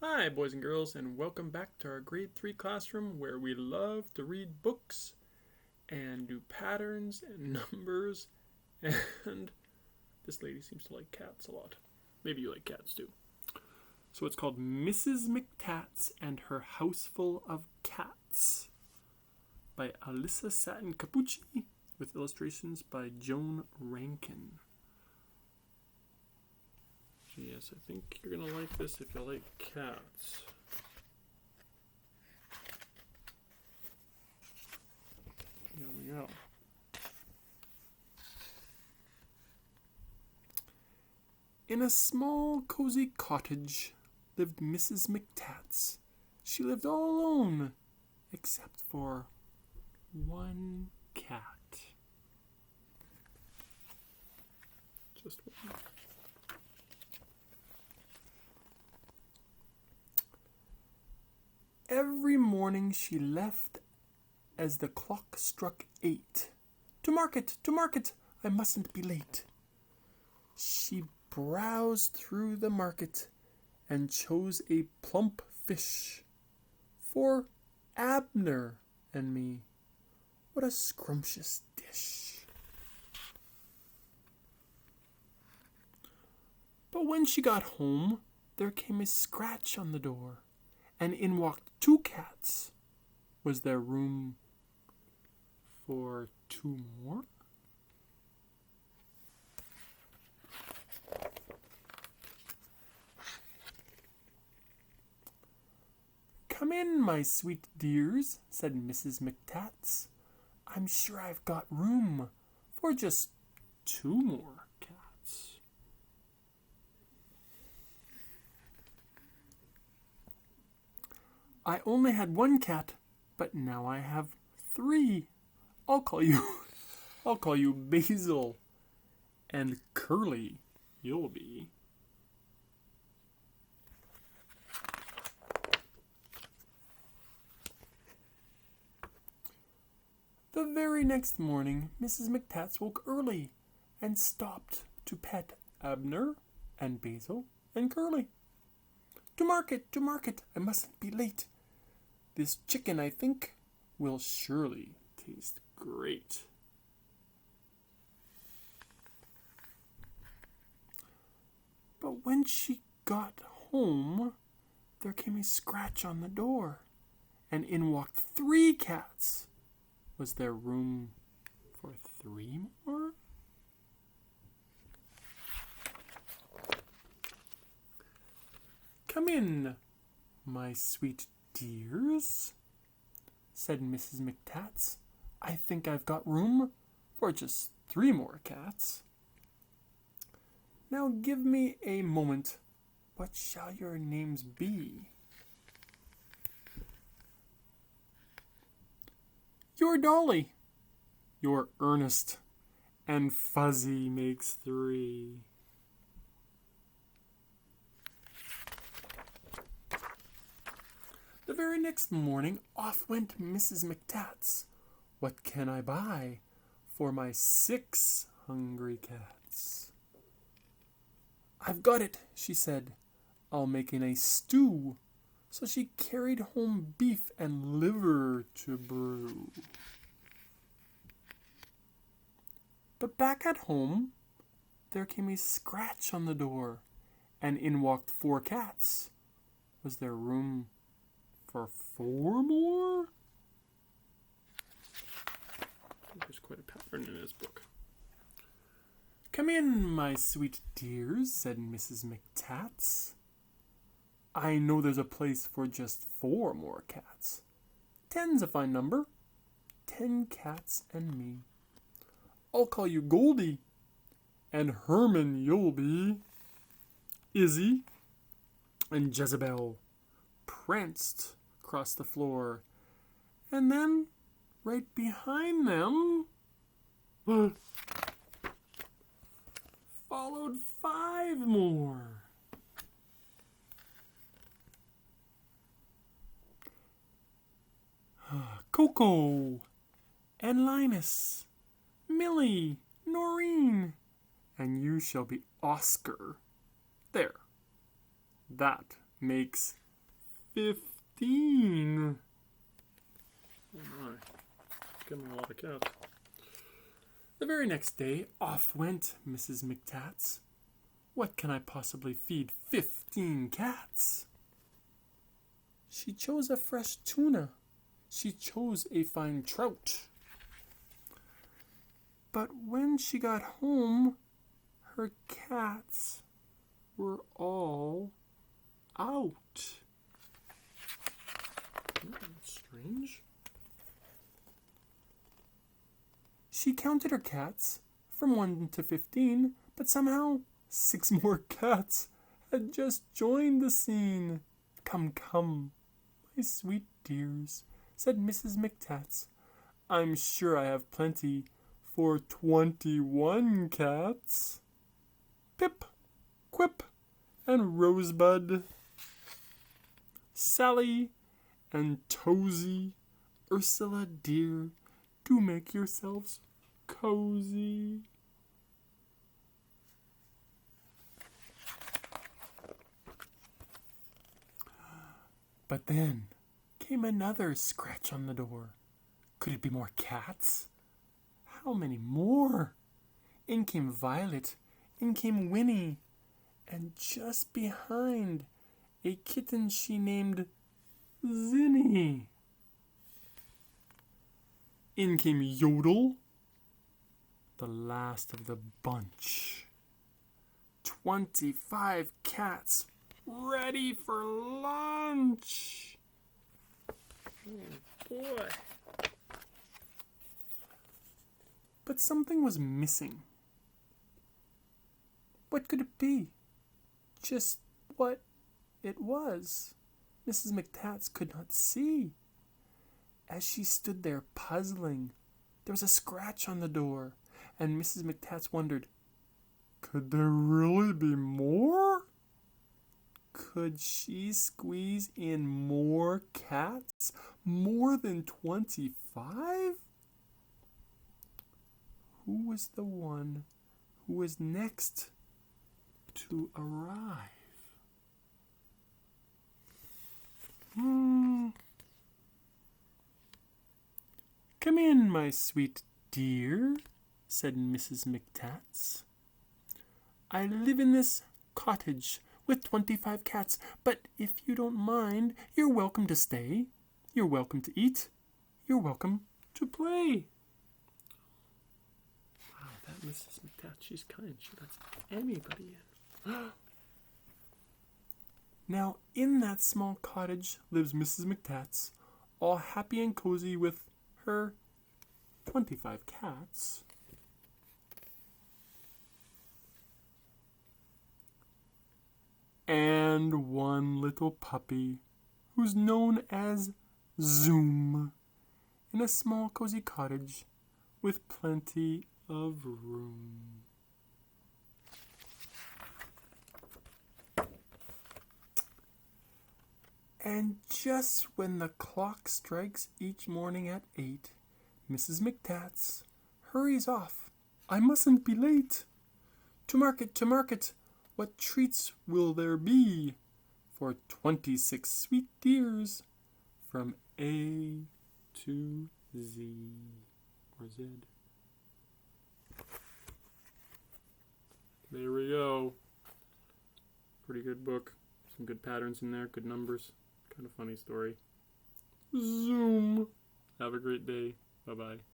Hi, boys and girls, and welcome back to our grade 3 classroom where we love to read books and do patterns and numbers. And this lady seems to like cats a lot. Maybe you like cats too. So it's called Mrs. McTats and Her Houseful of Cats by Alyssa Satin Capucci with illustrations by Joan Rankin. Yes, I think you're going to like this if you like cats. Here we go. In a small, cozy cottage lived Mrs. McTats. She lived all alone, except for one cat. Just one. Every morning she left as the clock struck 8. To market, I mustn't be late. She browsed through the market and chose a plump fish for Abner and me. What a scrumptious dish. But when she got home, there came a scratch on the door, and in walked 2 cats. Was there room for 2 more? Come in, my sweet dears, said Mrs. McTats. I'm sure I've got room for just 2 more cats. I only had 1 cat, but now I have 3. I'll call you Basil, and Curly you'll be. The very next morning, Mrs. McTats woke early and stopped to pet Abner and Basil and Curly. To market, I mustn't be late. This chicken, I think, will surely taste great. But when she got home, there came a scratch on the door, and in walked 3 cats. Was there room for 3 more? Come in, my sweet dears, said Mrs. McTats. I think I've got room for just 3 more cats. Now give me a moment. What shall your names be? You're Dolly, you're Ernest, and Fuzzy makes 3. The very next morning, off went Mrs. McTats. What can I buy for my 6 hungry cats? I've got it, she said. I'll make in a stew. So she carried home beef and liver to brew. But back at home, there came a scratch on the door, and in walked 4 cats. Was there room for 4 more? There's quite a pattern in his book. Come in, my sweet dears, said Mrs. McTats. I know there's a place for just 4 more cats. 10's a fine number. 10 cats and me. I'll call you Goldie, and Herman you'll be. Izzy and Jezebel pranced across the floor, and then right behind them followed 5 more. Coco and Linus, Millie, Noreen, and you shall be Oscar. There. That makes 15. Oh my, it's getting a lot of cats. The very next day, off went Mrs. McTats. What can I possibly feed 15 cats? She chose a fresh tuna. She chose a fine trout. But when she got home, her cats were all out. Strange. She counted her cats from 1 to 15, but somehow 6 more cats had just joined the scene. Come, come, my sweet dears, said Mrs. McTats. I'm sure I have plenty for 21 cats. Pip, Quip, and Rosebud, Sally and Tozy, Ursula dear, do make yourselves cozy. But then came another scratch on the door. Could it be more cats? How many more? In came Violet, in came Winnie, and just behind, a kitten she named Zinny. In came Yodel, the last of the bunch. 25 cats ready for lunch. Oh boy. But something was missing. What could it be? Just what it was, Mrs. McTats could not see. As she stood there puzzling, there was a scratch on the door, and Mrs. McTats wondered, could there really be more? Could she squeeze in more cats? More than 25? Who was the one who was next to arrive? Come in, my sweet dear, said Mrs. McTats. I live in this cottage with 25 cats, but if you don't mind, you're welcome to stay. You're welcome to eat. You're welcome to play. Wow, that Mrs. McTats, she's kind. She lets anybody in. Now, in that small cottage lives Mrs. McTats, all happy and cozy with her 25 cats. And one little puppy who's known as Zoom, in a small cozy cottage with plenty of room. And just when the clock strikes each morning at 8, Mrs. McTats hurries off. I mustn't be late. To market, to market. What treats will there be for 26 sweet dears from A to Z, or Z. There we go. Pretty good book. Some good patterns in there, good numbers. Kind of funny story. Zoom. Have a great day. Bye-bye.